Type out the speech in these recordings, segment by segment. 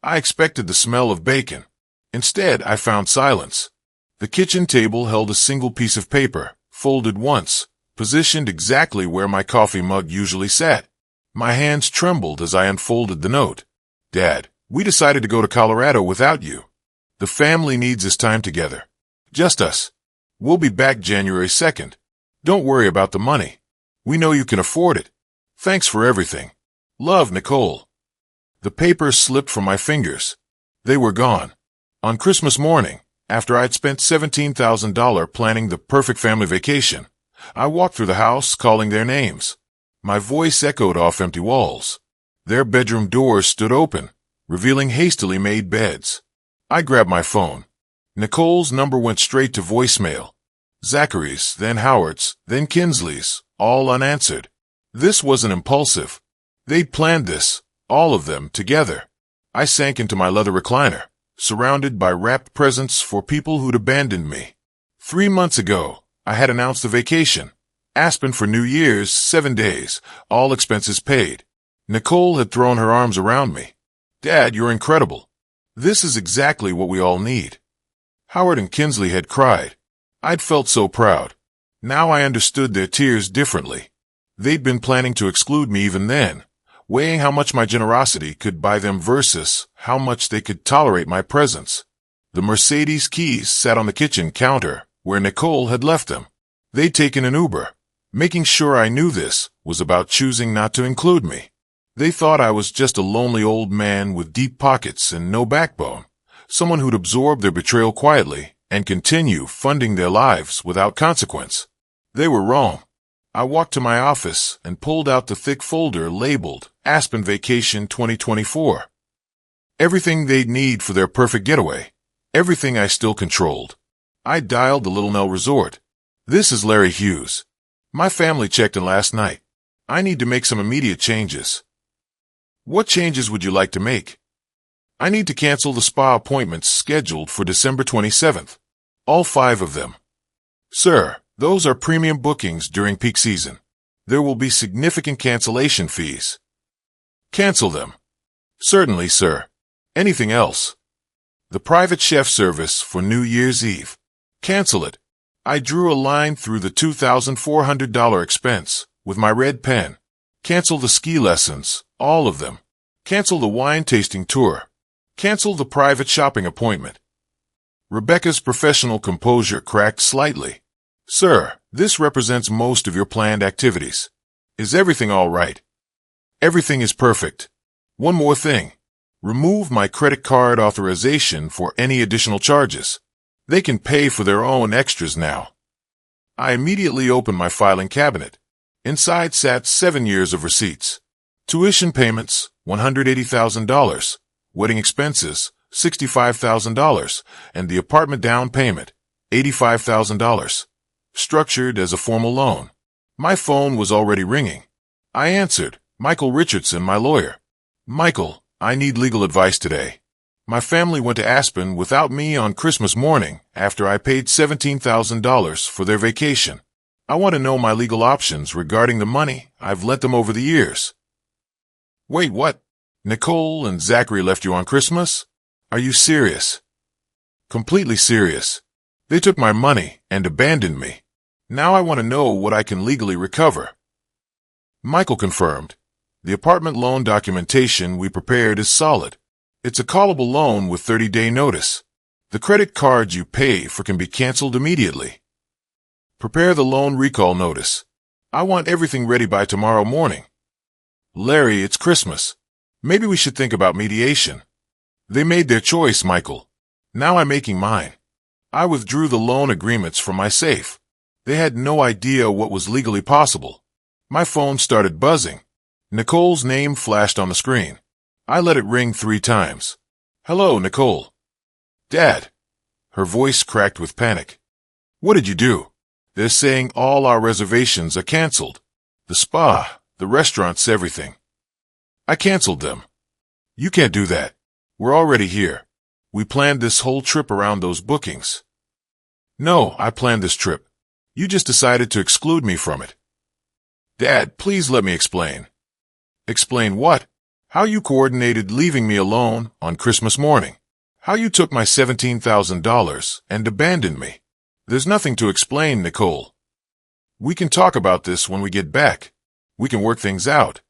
I expected the smell of bacon. Instead, I found silence. The kitchen table held a single piece of paper, folded once, positioned exactly where my coffee mug usually sat. My hands trembled as I unfolded the note. Dad, we decided to go to Colorado without you. The family needs this time together. Just us. We'll be back January 2nd. Don't worry about the money. We know you can afford it. Thanks for everything. Love, Nicole. The papers slipped from my fingers. They were gone. On Christmas morning, after I'd spent $17,000 planning the perfect family vacation, I walked through the house calling their names. My voice echoed off empty walls. Their bedroom doors stood open, revealing hastily made beds. I grabbed my phone. Nicole's number went straight to voicemail. Zachary's, then Howard's, then Kinsley's, all unanswered. This wasn't impulsive. They'd planned this, all of them, together. I sank into my leather recliner, surrounded by wrapped presents for people who'd abandoned me. 3 months ago, I had announced a vacation. Aspen for New Year's, 7 days, all expenses paid. Nicole had thrown her arms around me. Dad, you're incredible. This is exactly what we all need. Howard and Kinsley had cried. I'd felt so proud. Now I understood their tears differently. They'd been planning to exclude me even then, weighing how much my generosity could buy them versus how much they could tolerate my presence. The Mercedes keys sat on the kitchen counter where Nicole had left them. They'd taken an Uber. Making sure I knew this was about choosing not to include me. They thought I was just a lonely old man with deep pockets and no backbone, someone who'd absorb their betrayal quietly and continue funding their lives without consequence. They were wrong. I walked to my office and pulled out the thick folder labeled Aspen Vacation 2024. Everything they'd need for their perfect getaway. Everything I still controlled. I dialed the Little Nell Resort. This is Larry Hughes. My family checked in last night. I need to make some immediate changes. What changes would you like to make? I need to cancel the spa appointments scheduled for December 27th. All 5 of them. Sir, those are premium bookings during peak season. There will be significant cancellation fees. Cancel them. Certainly, sir. Anything else? The private chef service for New Year's Eve. Cancel it. I drew a line through the $2,400 expense with my red pen. Cancel the ski lessons, all of them. Cancel the wine tasting tour. Cancel the private shopping appointment. Rebecca's professional composure cracked slightly. Sir, this represents most of your planned activities. Is everything all right? Everything is perfect. One more thing. Remove my credit card authorization for any additional charges. They can pay for their own extras now. I immediately opened my filing cabinet. Inside sat 7 years of receipts. Tuition payments, $180,000. Wedding expenses, $65,000. And the apartment down payment, $85,000. Structured as a formal loan. My phone was already ringing. I answered. Michael Richardson, my lawyer. Michael, I need legal advice today. My family went to Aspen without me on Christmas morning after I paid $17,000 for their vacation. I want to know my legal options regarding the money I've lent them over the years. Wait, what? Nicole and Zachary left you on Christmas? Are you serious? Completely serious. They took my money and abandoned me. Now I want to know what I can legally recover. Michael confirmed. The apartment loan documentation we prepared is solid. It's a callable loan with 30-day notice. The credit cards you pay for can be canceled immediately. Prepare the loan recall notice. I want everything ready by tomorrow morning. Larry, it's Christmas. Maybe we should think about mediation. They made their choice, Michael. Now I'm making mine. I withdrew the loan agreements from my safe. They had no idea what was legally possible. My phone started buzzing. Nicole's name flashed on the screen. I let it ring 3 times. Hello, Nicole. Dad. Her voice cracked with panic. What did you do? They're saying all our reservations are canceled. The spa, the restaurants, everything. I canceled them. You can't do that. We're already here. We planned this whole trip around those bookings. No, I planned this trip. You just decided to exclude me from it. Dad, please let me explain. Explain what? How you coordinated leaving me alone on Christmas morning. How you took my $17,000 and abandoned me. There's nothing to explain, Nicole. We can talk about this when we get back. We can work things out.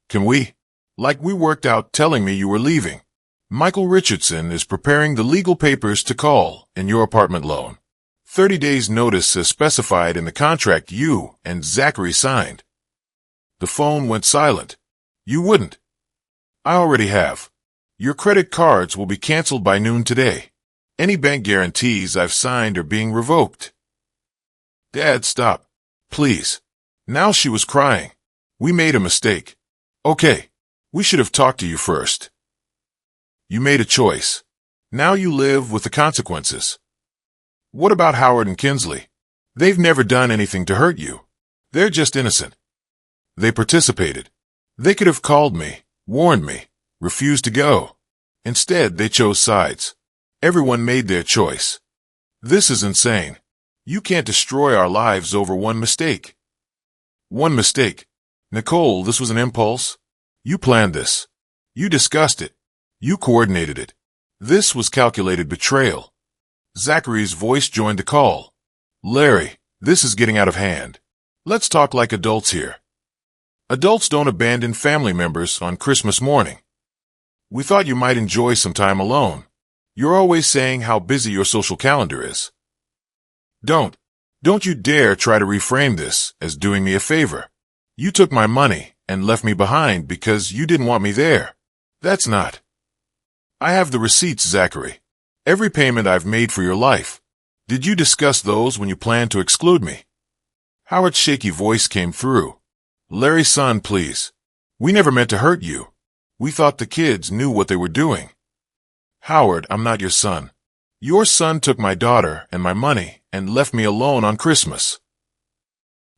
Can we? Like we worked out telling me you were leaving. Michael Richardson is preparing the legal papers to call in your apartment loan. 30 days notice as specified in the contract you and Zachary signed. The phone went silent. You wouldn't. I already have. Your credit cards will be canceled by noon today. Any bank guarantees I've signed are being revoked. Dad, stop. Please. Now she was crying. We made a mistake. Okay. We should have talked to you first. You made a choice. Now you live with the consequences. What about Howard and Kinsley? They've never done anything to hurt you. They're just innocent. They participated. They could have called me, warned me, refused to go. Instead, they chose sides. Everyone made their choice. This is insane. You can't destroy our lives over one mistake. One mistake. Nicole, this was an impulse. You planned this. You discussed it. You coordinated it. This was calculated betrayal. Zachary's voice joined the call. Larry, this is getting out of hand. Let's talk like adults here. Adults don't abandon family members on Christmas morning. We thought you might enjoy some time alone. You're always saying how busy your social calendar is. Don't you dare try to reframe this as doing me a favor. You took my money and left me behind because you didn't want me there. That's not. I have the receipts, Zachary. Every payment I've made for your life. Did you discuss those when you planned to exclude me? Howard's shaky voice came through. Larry, son, please. We never meant to hurt you. We thought the kids knew what they were doing. Howard, I'm not your son. Your son took my daughter and my money and left me alone on Christmas.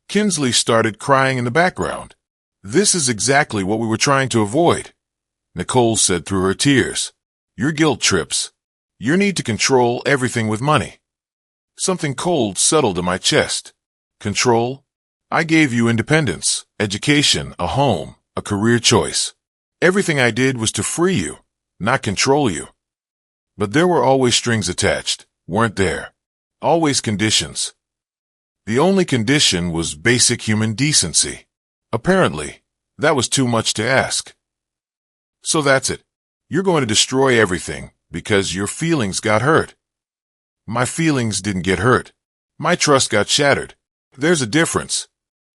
Kinsley started crying in the background. This is exactly what we were trying to avoid. Nicole said through her tears. Your guilt trips. Your need to control everything with money. Something cold settled in my chest. Control? I gave you independence, education, a home, a career choice. Everything I did was to free you, not control you. But there were always strings attached, weren't there? Always conditions. The only condition was basic human decency. Apparently, that was too much to ask. So that's it. You're going to destroy everything because your feelings got hurt. My feelings didn't get hurt. My trust got shattered. There's a difference.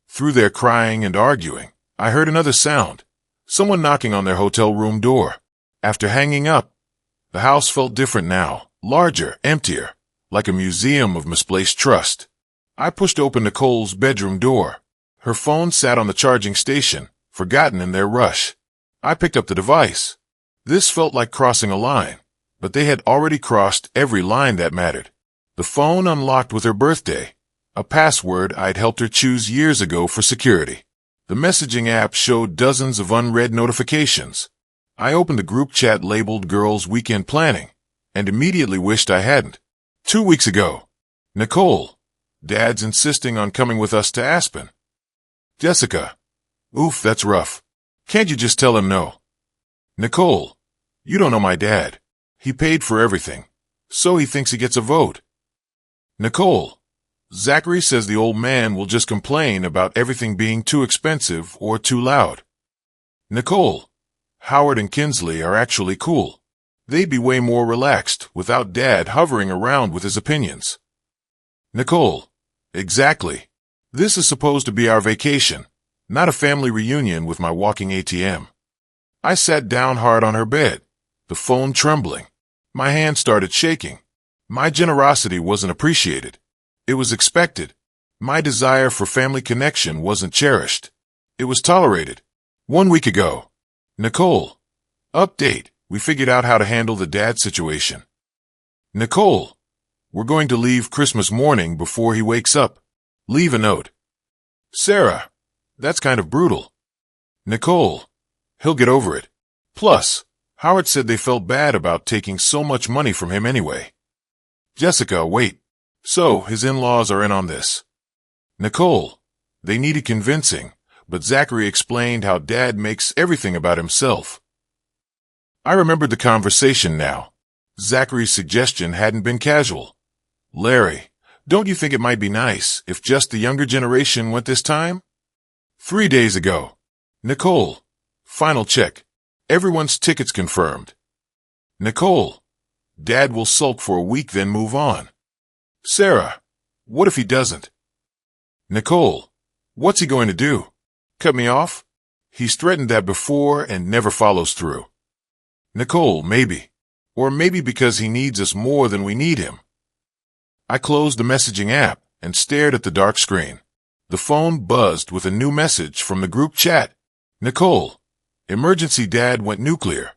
Through their crying and arguing, I heard another sound. Someone knocking on their hotel room door. After hanging up, the house felt different now, larger, emptier, like a museum of misplaced trust. I pushed open Nicole's bedroom door. Her phone sat on the charging station, forgotten in their rush. I picked up the device. This felt like crossing a line, but they had already crossed every line that mattered. The phone unlocked with her birthday, a password I'd helped her choose years ago for security. The messaging app showed dozens of unread notifications. I opened the group chat labeled Girls Weekend Planning and immediately wished I hadn't. 2 weeks ago. Nicole, Dad's insisting on coming with us to Aspen. Jessica. Oof, that's rough. Can't you just tell him no? Nicole, you don't know my dad. He paid for everything, so he thinks he gets a vote. Nicole, Zachary says the old man will just complain about everything being too expensive or too loud. Nicole, Howard and Kinsley are actually cool. They'd be way more relaxed without Dad hovering around with his opinions. Nicole, exactly. This is supposed to be our vacation, not a family reunion with my walking ATM. I sat down hard on her bed, the phone trembling. My hand started shaking. My generosity wasn't appreciated. It was expected. My desire for family connection wasn't cherished. It was tolerated. 1 week ago. Nicole. Update. We figured out how to handle the dad situation. Nicole. We're going to leave Christmas morning before he wakes up. Leave a note. Sarah. That's kind of brutal. Nicole. He'll get over it. Plus, Howard said they felt bad about taking so much money from him anyway. Jessica, wait. So, his in-laws are in on this. Nicole. They needed convincing, but Zachary explained how Dad makes everything about himself. I remembered the conversation now. Zachary's suggestion hadn't been casual. Larry, don't you think it might be nice if just the younger generation went this time? 3 days ago. Nicole. Final check. Everyone's tickets confirmed. Nicole. Dad will sulk for a week then move on. Sarah. What if he doesn't? Nicole. What's he going to do? Cut me off? He's threatened that before and never follows through. Nicole, maybe. Or maybe because he needs us more than we need him. I closed the messaging app and stared at the dark screen. The phone buzzed with a new message from the group chat. Nicole. Emergency Dad went nuclear.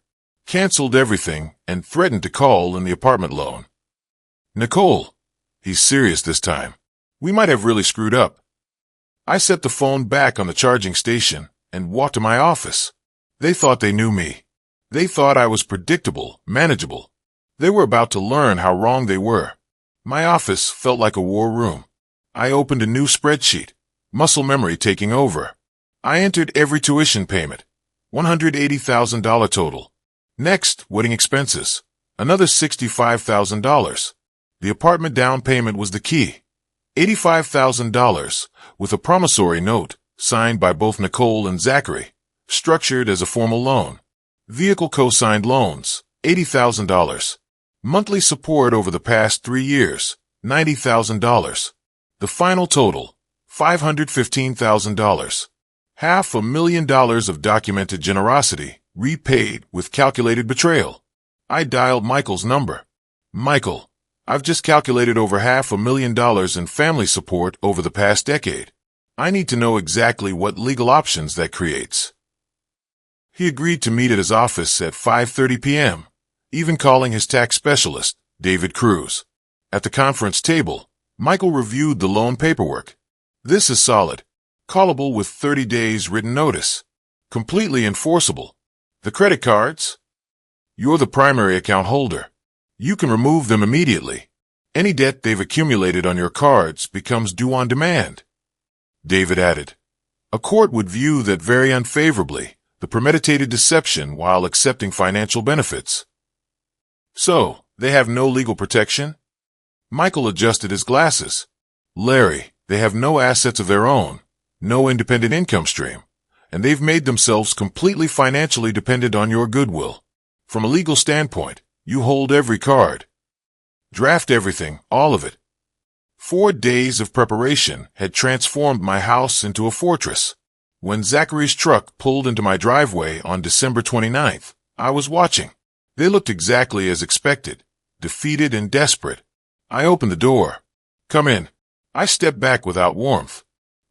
Canceled everything and threatened to call in the apartment loan. Nicole. He's serious this time. We might have really screwed up. I set the phone back on the charging station and walked to my office. They thought they knew me. They thought I was predictable, manageable. They were about to learn how wrong they were. My office felt like a war room. I opened a new spreadsheet, muscle memory taking over. I entered every tuition payment, $180,000 total. Next, wedding expenses, another $65,000. The apartment down payment was the key, $85,000, with a promissory note signed by both Nicole and Zachary, structured as a formal loan. Vehicle co-signed loans, $80,000. Monthly support over the past 3 years, $90,000. The final total, $515,000. $500,000 of documented generosity, repaid with calculated betrayal. I dialed Michael's number. Michael, I've just calculated over $500,000 in family support over the past decade. I need to know exactly what legal options that creates. He agreed to meet at his office at 5:30 p.m., even calling his tax specialist, David Cruz. At the conference table, Michael reviewed the loan paperwork. This is solid. Callable with 30 days written notice. Completely enforceable. The credit cards? You're the primary account holder. You can remove them immediately. Any debt they've accumulated on your cards becomes due on demand. David added. A court would view that very unfavorably, the premeditated deception while accepting financial benefits. So, they have no legal protection? Michael adjusted his glasses. Larry, they have no assets of their own, no independent income stream, and they've made themselves completely financially dependent on your goodwill. From a legal standpoint, you hold every card. Draft everything, all of it. 4 days of preparation had transformed my house into a fortress. When Zachary's truck pulled into my driveway on December 29th, I was watching. They looked exactly as expected, defeated and desperate. I opened the door. Come in. I stepped back without warmth.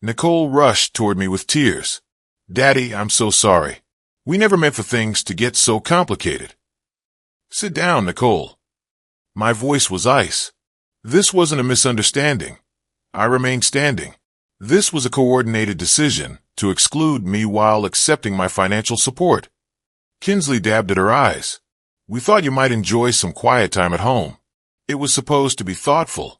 Nicole rushed toward me with tears. Daddy, I'm so sorry. We never meant for things to get so complicated. Sit down, Nicole. My voice was ice. This wasn't a misunderstanding. I remained standing. This was a coordinated decision to exclude me while accepting my financial support. Kinsley dabbed at her eyes. We thought you might enjoy some quiet time at home. It was supposed to be thoughtful.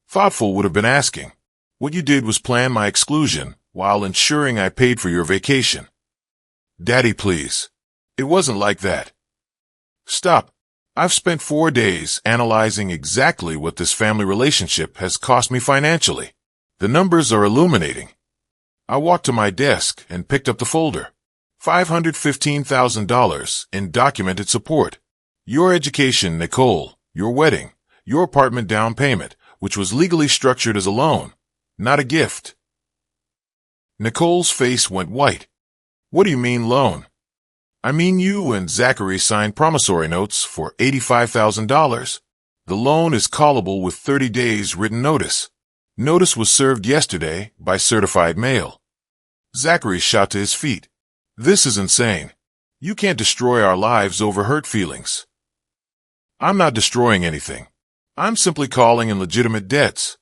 Thoughtful would have been asking. What you did was plan my exclusion while ensuring I paid for your vacation. Daddy, please. It wasn't like that. Stop. I've spent 4 days analyzing exactly what this family relationship has cost me financially. The numbers are illuminating. I walked to my desk and picked up the folder. $515,000 in documented support. Your education, Nicole, your wedding, your apartment down payment, which was legally structured as a loan, not a gift. Nicole's face went white. What do you mean loan? I mean you and Zachary signed promissory notes for $85,000. The loan is callable with 30 days written notice. Notice was served yesterday by certified mail. Zachary shot to his feet. This is insane. You can't destroy our lives over hurt feelings. I'm not destroying anything. I'm simply calling in legitimate debts.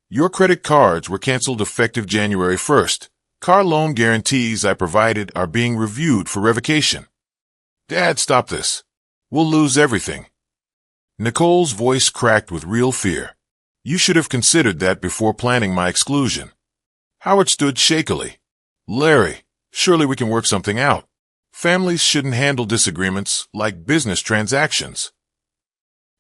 Your credit cards were canceled effective January 1st. Car loan guarantees I provided are being reviewed for revocation. Dad, stop this. We'll lose everything. Nicole's voice cracked with real fear. You should have considered that before planning my exclusion. Howard stood shakily. Larry, surely we can work something out. Families shouldn't handle disagreements like business transactions.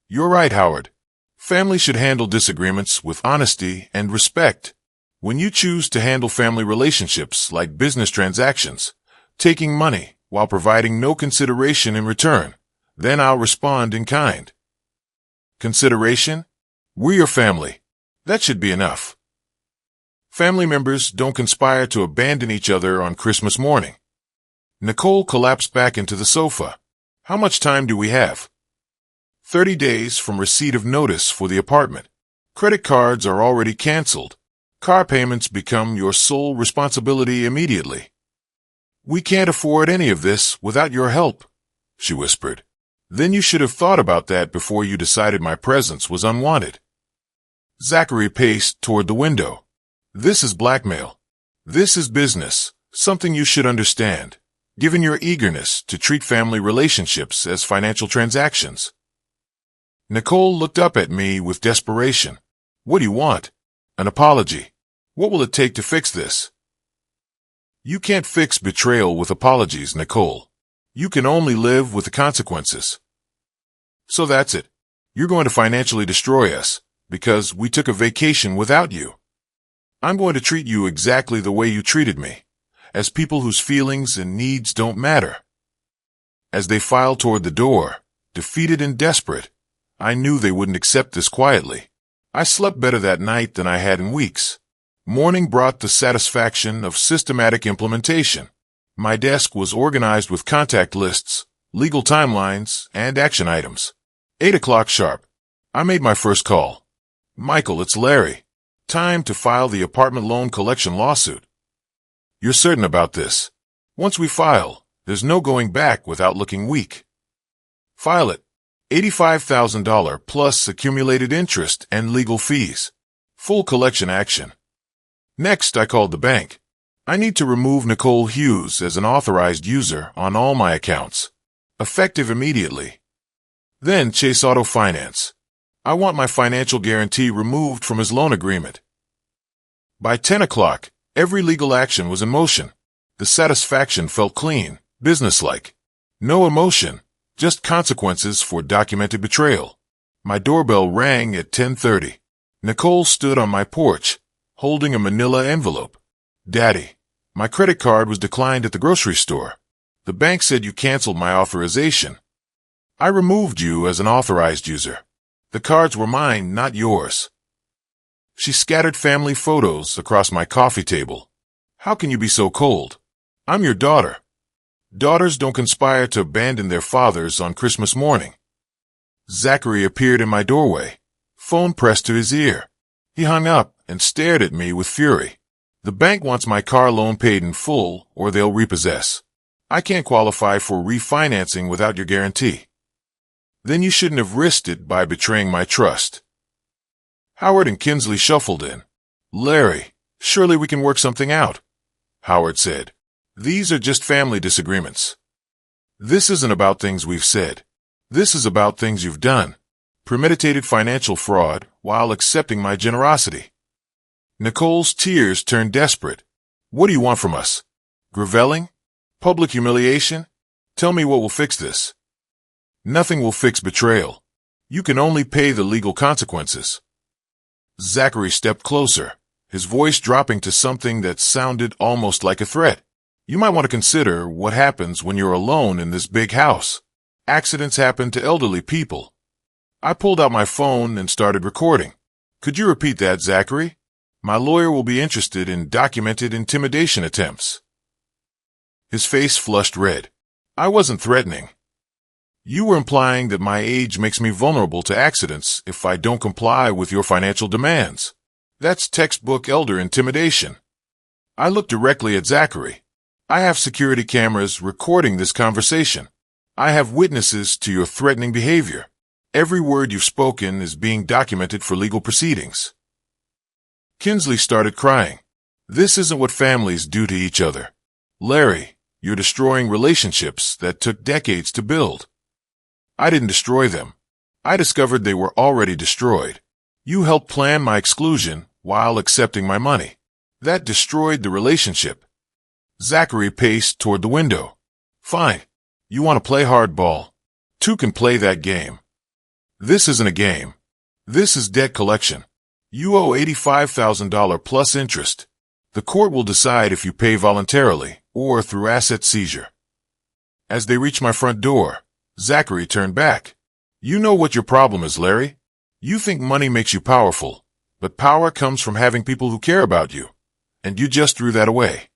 You're right, Howard. Families should handle disagreements with honesty and respect. When you choose to handle family relationships like business transactions, taking money while providing no consideration in return, then I'll respond in kind. Consideration? We're your family. That should be enough. Family members don't conspire to abandon each other on Christmas morning. Nicole collapsed back into the sofa. How much time do we have? 30 days from receipt of notice for the apartment. Credit cards are already canceled. Car payments become your sole responsibility immediately. We can't afford any of this without your help, she whispered. Then you should have thought about that before you decided my presence was unwanted. Zachary paced toward the window. This is blackmail. This is business, something you should understand, given your eagerness to treat family relationships as financial transactions. Nicole looked up at me with desperation. What do you want? An apology. What will it take to fix this? You can't fix betrayal with apologies, Nicole. You can only live with the consequences. So that's it. You're going to financially destroy us because we took a vacation without you. I'm going to treat you exactly the way you treated me, as people whose feelings and needs don't matter. As they filed toward the door, defeated and desperate, I knew they wouldn't accept this quietly. I slept better that night than I had in weeks. Morning brought the satisfaction of systematic implementation. My desk was organized with contact lists, legal timelines, and action items. 8 o'clock sharp. I made my first call. Michael, it's Larry. Time to file the apartment loan collection lawsuit. You're certain about this? Once we file, there's no going back without looking weak. File it. $85,000 plus accumulated interest and legal fees. Full collection action. Next, I called the bank. I need to remove Nicole Hughes as an authorized user on all my accounts. Effective immediately. Then Chase Auto Finance. I want my financial guarantee removed from his loan agreement. By 10 o'clock, every legal action was in motion. The satisfaction felt clean, businesslike. No emotion, just consequences for documented betrayal. My doorbell rang at 10:30. Nicole stood on my porch, holding a manila envelope. Daddy, my credit card was declined at the grocery store. The bank said you canceled my authorization. I removed you as an authorized user. The cards were mine, not yours. She scattered family photos across my coffee table. How can you be so cold? I'm your daughter. Daughters don't conspire to abandon their fathers on Christmas morning. Zachary appeared in my doorway, phone pressed to his ear. He hung up and stared at me with fury. The bank wants my car loan paid in full or they'll repossess. I can't qualify for refinancing without your guarantee. Then you shouldn't have risked it by betraying my trust. Howard and Kinsley shuffled in. Larry, surely we can work something out, Howard said. These are just family disagreements. This isn't about things we've said. This is about things you've done. Premeditated financial fraud while accepting my generosity. Nicole's tears turned desperate. What do you want from us? Groveling? Public humiliation? Tell me what will fix this. Nothing will fix betrayal. You can only pay the legal consequences. Zachary stepped closer, his voice dropping to something that sounded almost like a threat. You might want to consider what happens when you're alone in this big house. Accidents happen to elderly people. I pulled out my phone and started recording. Could you repeat that, Zachary? My lawyer will be interested in documented intimidation attempts. His face flushed red. I wasn't threatening. You were implying that my age makes me vulnerable to accidents if I don't comply with your financial demands. That's textbook elder intimidation. I looked directly at Zachary. I have security cameras recording this conversation. I have witnesses to your threatening behavior. Every word you've spoken is being documented for legal proceedings. Kinsley started crying. This isn't what families do to each other. Larry, you're destroying relationships that took decades to build. I didn't destroy them. I discovered they were already destroyed. You helped plan my exclusion while accepting my money. That destroyed the relationship. Zachary paced toward the window. Fine. You want to play hardball? Two can play that game. This isn't a game. This is debt collection. You owe $85,000 plus interest. The court will decide if you pay voluntarily or through asset seizure. As they reached my front door, Zachary turned back. You know what your problem is, Larry. You think money makes you powerful, but power comes from having people who care about you, and you just threw that away.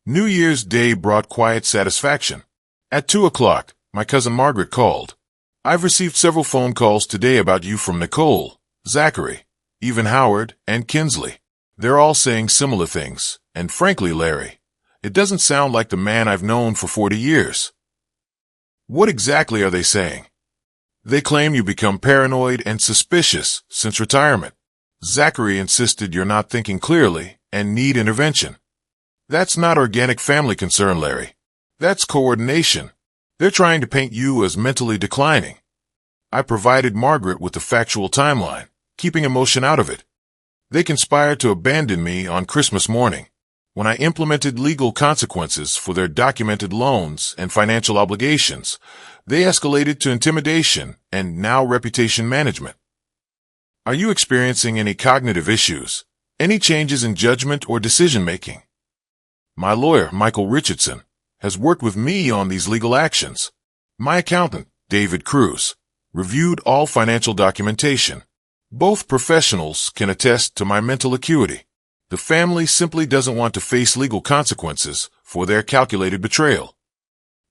New Year's Day brought quiet satisfaction. At 2 o'clock, my cousin Margaret called. I've received several phone calls today about you from Nicole, Zachary, even Howard, and Kinsley. They're all saying similar things, and frankly, Larry, it doesn't sound like the man I've known for 40 years. What exactly are they saying? They claim you become paranoid and suspicious since retirement. Zachary insisted you're not thinking clearly and need intervention. That's not organic family concern, Larry. That's coordination. They're trying to paint you as mentally declining. I provided Margaret with the factual timeline, keeping emotion out of it. They conspired to abandon me on Christmas morning, when I implemented legal consequences for their documented loans and financial obligations. They escalated to intimidation and now reputation management. Are you experiencing any cognitive issues? Any changes in judgment or decision-making? My lawyer, Michael Richardson, has worked with me on these legal actions. My accountant, David Cruz, reviewed all financial documentation. Both professionals can attest to my mental acuity. The family simply doesn't want to face legal consequences for their calculated betrayal.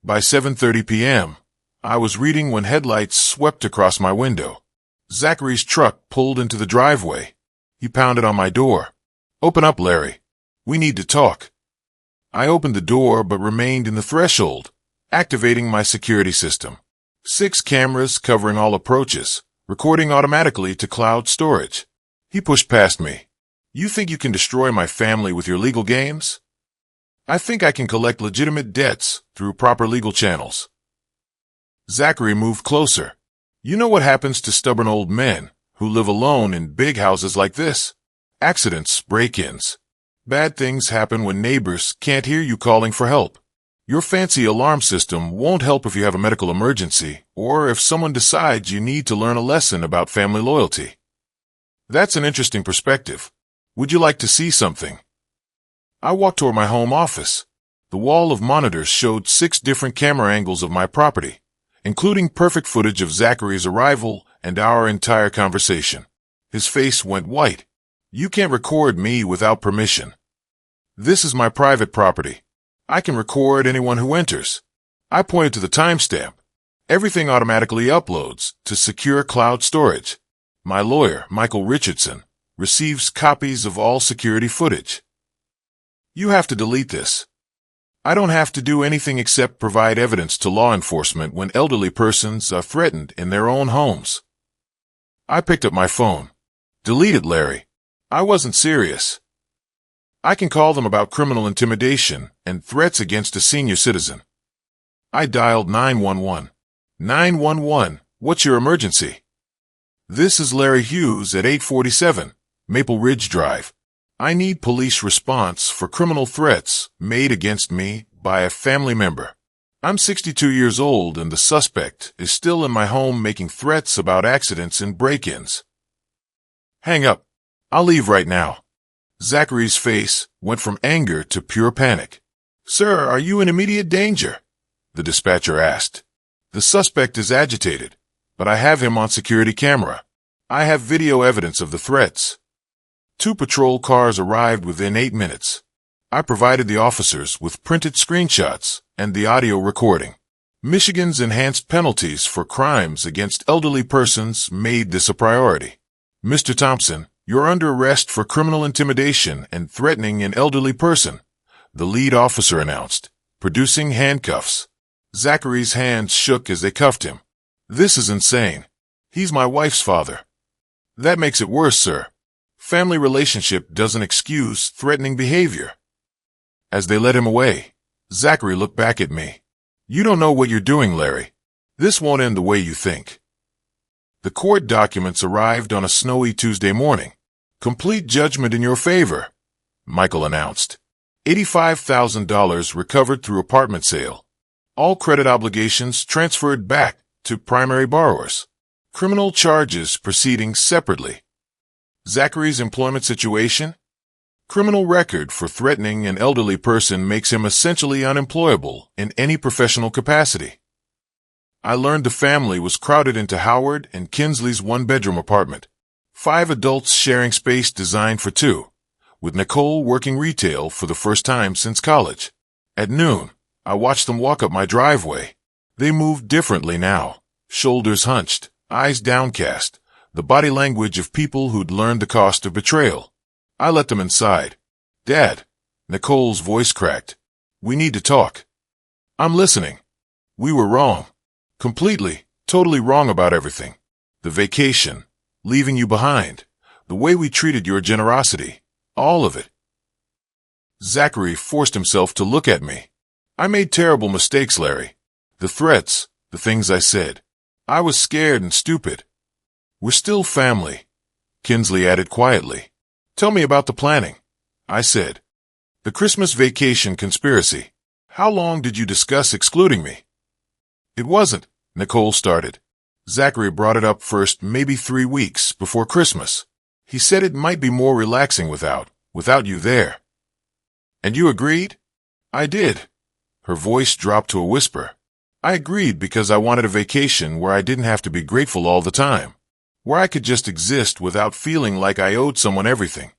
By 7:30 p.m., I was reading when headlights swept across my window. Zachary's truck pulled into the driveway. He pounded on my door. Open up, Larry. We need to talk. I opened the door but remained in the threshold, activating my security system. 6 cameras covering all approaches, recording automatically to cloud storage. He pushed past me. You think you can destroy my family with your legal games? I think I can collect legitimate debts through proper legal channels. Zachary moved closer. You know what happens to stubborn old men who live alone in big houses like this? Accidents, break-ins. Bad things happen when neighbors can't hear you calling for help. Your fancy alarm system won't help if you have a medical emergency or if someone decides you need to learn a lesson about family loyalty. That's an interesting perspective. Would you like to see something? I walked toward my home office. The wall of monitors showed 6 different camera angles of my property, including perfect footage of Zachary's arrival and our entire conversation. His face went white. You can't record me without permission. This is my private property. I can record anyone who enters. I pointed to the timestamp. Everything automatically uploads to secure cloud storage. My lawyer, Michael Richardson, receives copies of all security footage. You have to delete this. I don't have to do anything except provide evidence to law enforcement when elderly persons are threatened in their own homes. I picked up my phone. Delete it, Larry. I wasn't serious. I can call them about criminal intimidation and threats against a senior citizen. I dialed 911. 911, what's your emergency? This is Larry Hughes at 847 Maple Ridge Drive. I need police response for criminal threats made against me by a family member. I'm 62 years old and the suspect is still in my home making threats about accidents and break-ins. Hang up. I'll leave right now. Zachary's face went from anger to pure panic. Sir, are you in immediate danger? The dispatcher asked. The suspect is agitated, but I have him on security camera. I have video evidence of the threats. 2 patrol cars arrived within 8 minutes. I provided the officers with printed screenshots and the audio recording. Michigan's enhanced penalties for crimes against elderly persons made this a priority. Mr. Thompson, you're under arrest for criminal intimidation and threatening an elderly person, the lead officer announced, producing handcuffs. Zachary's hands shook as they cuffed him. This is insane. He's my wife's father. That makes it worse, sir. Family relationship doesn't excuse threatening behavior. As they led him away, Zachary looked back at me. You don't know what you're doing, Larry. This won't end the way you think. The court documents arrived on a snowy Tuesday morning. Complete judgment in your favor, Michael announced. $85,000 recovered through apartment sale. All credit obligations transferred back to primary borrowers. Criminal charges proceeding separately. Zachary's employment situation? Criminal record for threatening an elderly person makes him essentially unemployable in any professional capacity. I learned the family was crowded into Howard and Kinsley's one-bedroom apartment. 5 adults sharing space designed for 2, with Nicole working retail for the first time since college. At noon, I watched them walk up my driveway. They moved differently now, shoulders hunched, eyes downcast, the body language of people who'd learned the cost of betrayal. I let them inside. "Dad," Nicole's voice cracked. "We need to talk." "I'm listening." "We were wrong. Completely, totally wrong about everything. The vacation, leaving you behind, the way we treated your generosity, all of it." Zachary forced himself to look at me. "I made terrible mistakes, Larry. The threats, the things I said. I was scared and stupid." "We're still family," Kinsley added quietly. "Tell me about the planning," I said. "The Christmas vacation conspiracy. How long did you discuss excluding me?" "It wasn't," Nicole started. "Zachary brought it up first maybe 3 weeks before Christmas. He said it might be more relaxing without you there." "And you agreed?" "I did." Her voice dropped to a whisper. "I agreed because I wanted a vacation where I didn't have to be grateful all the time, where I could just exist without feeling like I owed someone everything."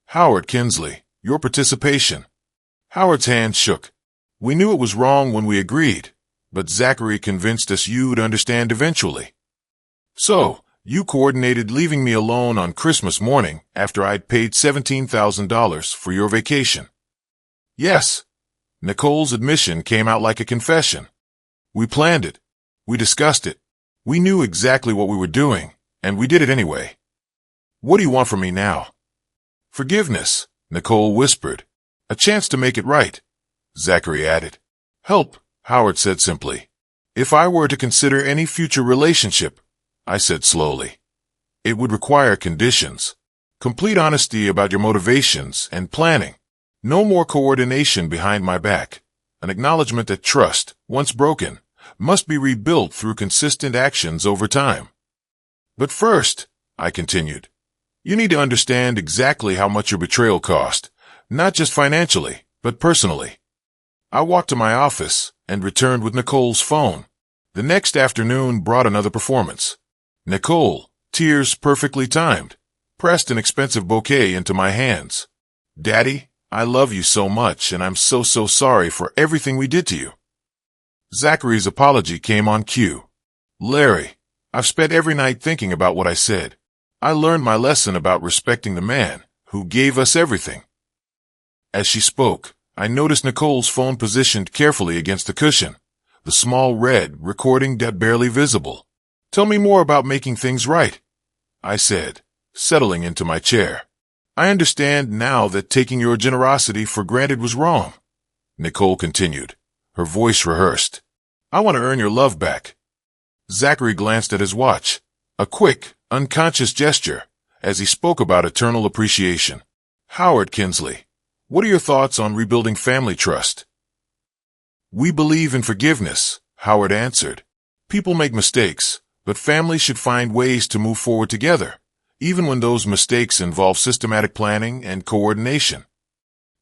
"Howard Kinsley, your participation." Howard's hand shook. "We knew it was wrong when we agreed, but Zachary convinced us you'd understand eventually. So, you coordinated leaving me alone on Christmas morning after I'd paid $17,000 for your vacation." "Yes." Nicole's admission came out like a confession. "We planned it. We discussed it. We knew exactly what we were doing, and we did it anyway." "What do you want from me now?" "Forgiveness," Nicole whispered. "A chance to make it right," Zachary added. "Help," Howard said simply. "If I were to consider any future relationship," I said slowly, "it would require conditions. Complete honesty about your motivations and planning. No more coordination behind my back. An acknowledgement that trust, once broken, must be rebuilt through consistent actions over time. But first," I continued, "you need to understand exactly how much your betrayal cost, not just financially, but personally." I walked to my office and returned with Nicole's phone. The next afternoon brought another performance. Nicole, tears perfectly timed, pressed an expensive bouquet into my hands. "Daddy, I love you so much, and I'm so sorry for everything we did to you." Zachary's apology came on cue. "Larry, I've spent every night thinking about what I said. I learned my lesson about respecting the man who gave us everything." As she spoke, I noticed Nicole's phone positioned carefully against the cushion, the small red recording dot barely visible. "Tell me more about making things right," I said, settling into my chair. "I understand now that taking your generosity for granted was wrong," Nicole continued, her voice rehearsed. "I want to earn your love back." Zachary glanced at his watch, a quick, unconscious gesture, as he spoke about eternal appreciation. "Howard Kinsley, what are your thoughts on rebuilding family trust?" "We believe in forgiveness," Howard answered. "People make mistakes, but families should find ways to move forward together, even when those mistakes involve systematic planning and coordination."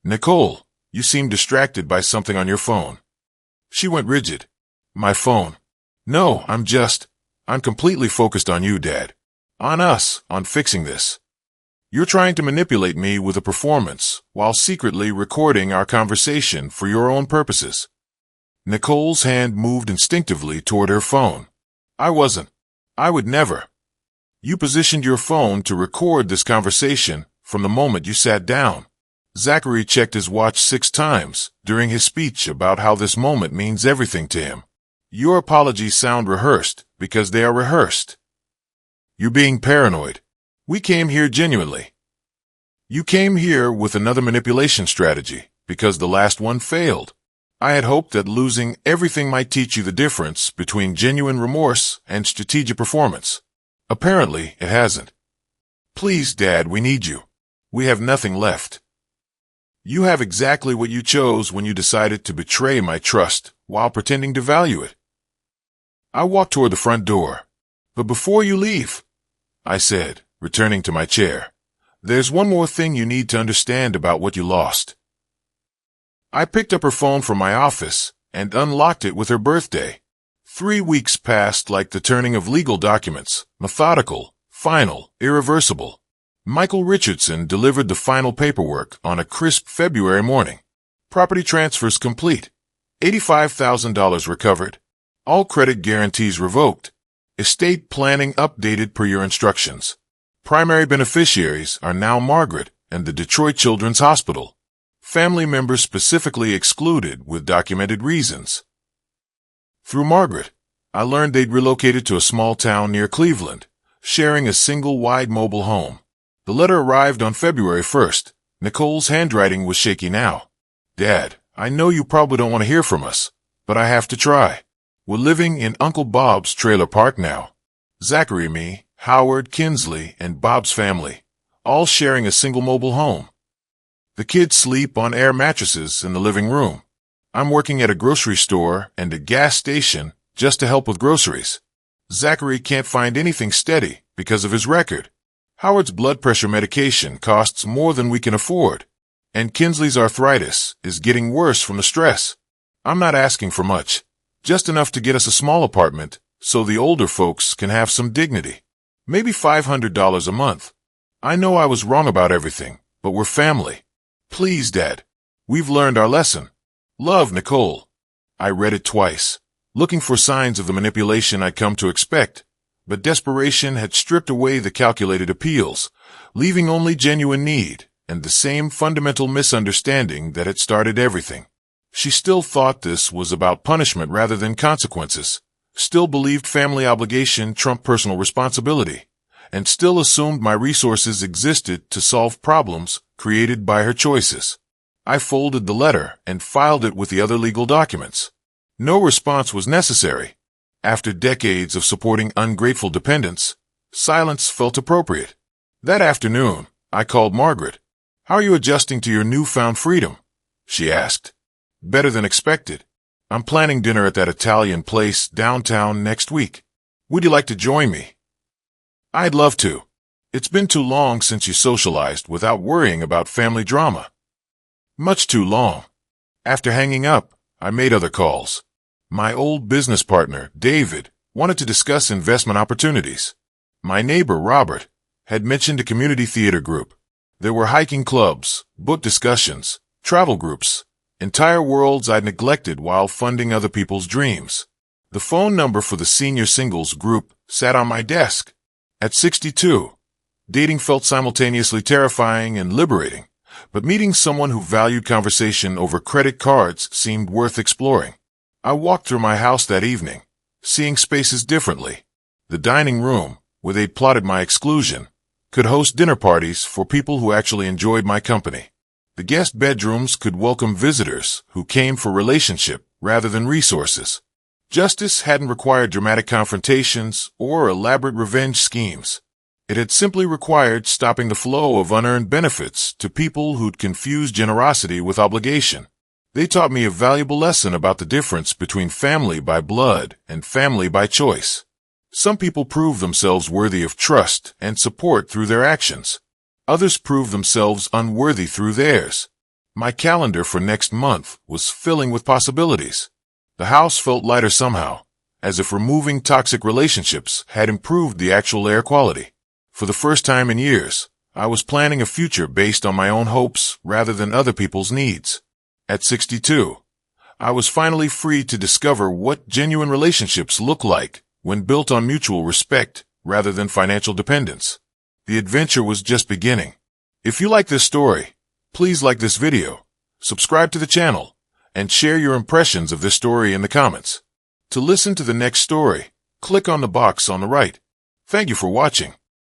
"Nicole, you seem distracted by something on your phone." She went rigid. "My phone? No, I'm completely focused on you, Dad. On us, on fixing this. You're trying to manipulate me with a performance while secretly recording our conversation for your own purposes." Nicole's hand moved instinctively toward her phone. "I wasn't. I would never. You positioned your phone to record this conversation from the moment you sat down." Zachary checked his watch 6 times during his speech about how this moment means everything to him. "Your apologies sound rehearsed because they are rehearsed. You're being paranoid. We came here genuinely. You came here with another manipulation strategy because the last one failed. I had hoped that losing everything might teach you the difference between genuine remorse and strategic performance. Apparently, it hasn't. Please, Dad, we need you. We have nothing left." You have exactly what you chose when you decided to betray my trust while pretending to value it. I walked toward the front door. But before you leave, I said, returning to my chair, there's one more thing you need to understand about what you lost. I picked up her phone from my office and unlocked it with her birthday. 3 weeks passed like the turning of legal documents, methodical, final, irreversible. Michael Richardson delivered the final paperwork on a crisp February morning. Property transfers complete. $85,000 recovered. All credit guarantees revoked. Estate planning updated per your instructions. Primary beneficiaries are now Margaret and the Detroit Children's Hospital. Family members specifically excluded with documented reasons. Through Margaret, I learned they'd relocated to a small town near Cleveland, sharing a single wide mobile home. The letter arrived on February 1st. Nicole's handwriting was shaky now. Dad, I know you probably don't want to hear from us, but I have to try. We're living in Uncle Bob's trailer park now. Zachary, me, Howard, Kinsley, and Bob's family, all sharing a single mobile home. The kids sleep on air mattresses in the living room. I'm working at a grocery store and a gas station just to help with groceries. Zachary can't find anything steady because of his record. Howard's blood pressure medication costs more than we can afford, and Kinsley's arthritis is getting worse from the stress. I'm not asking for much, just enough to get us a small apartment so the older folks can have some dignity. Maybe $500 a month. I know I was wrong about everything, but we're family. Please, Dad. We've learned our lesson. Love, Nicole. I read it twice, looking for signs of the manipulation I'd come to expect, but desperation had stripped away the calculated appeals, leaving only genuine need and the same fundamental misunderstanding that had started everything. She still thought this was about punishment rather than consequences, still believed family obligation trumped personal responsibility, and still assumed my resources existed to solve problems created by her choices. I folded the letter and filed it with the other legal documents. No response was necessary. After decades of supporting ungrateful dependents, silence felt appropriate. That afternoon, I called Margaret. How are you adjusting to your newfound freedom? She asked. Better than expected. I'm planning dinner at that Italian place downtown next week. Would you like to join me? I'd love to. It's been too long since you socialized without worrying about family drama. Much too long. After hanging up, I made other calls. My old business partner, David, wanted to discuss investment opportunities. My neighbor, Robert, had mentioned a community theater group. There were hiking clubs, book discussions, travel groups, entire worlds I'd neglected while funding other people's dreams. The phone number for the senior singles group sat on my desk. At 62, dating felt simultaneously terrifying and liberating, but meeting someone who valued conversation over credit cards seemed worth exploring. I walked through my house that evening, seeing spaces differently. The dining room, where they'd plotted my exclusion, could host dinner parties for people who actually enjoyed my company. The guest bedrooms could welcome visitors who came for relationship rather than resources. Justice hadn't required dramatic confrontations or elaborate revenge schemes. It had simply required stopping the flow of unearned benefits to people who'd confused generosity with obligation. They taught me a valuable lesson about the difference between family by blood and family by choice. Some people prove themselves worthy of trust and support through their actions. Others prove themselves unworthy through theirs. My calendar for next month was filling with possibilities. The house felt lighter somehow, as if removing toxic relationships had improved the actual air quality. For the first time in years, I was planning a future based on my own hopes rather than other people's needs. At 62, I was finally free to discover what genuine relationships look like when built on mutual respect rather than financial dependence. The adventure was just beginning. If you like this story, please like this video, subscribe to the channel, and share your impressions of this story in the comments. To listen to the next story, click on the box on the right. Thank you for watching.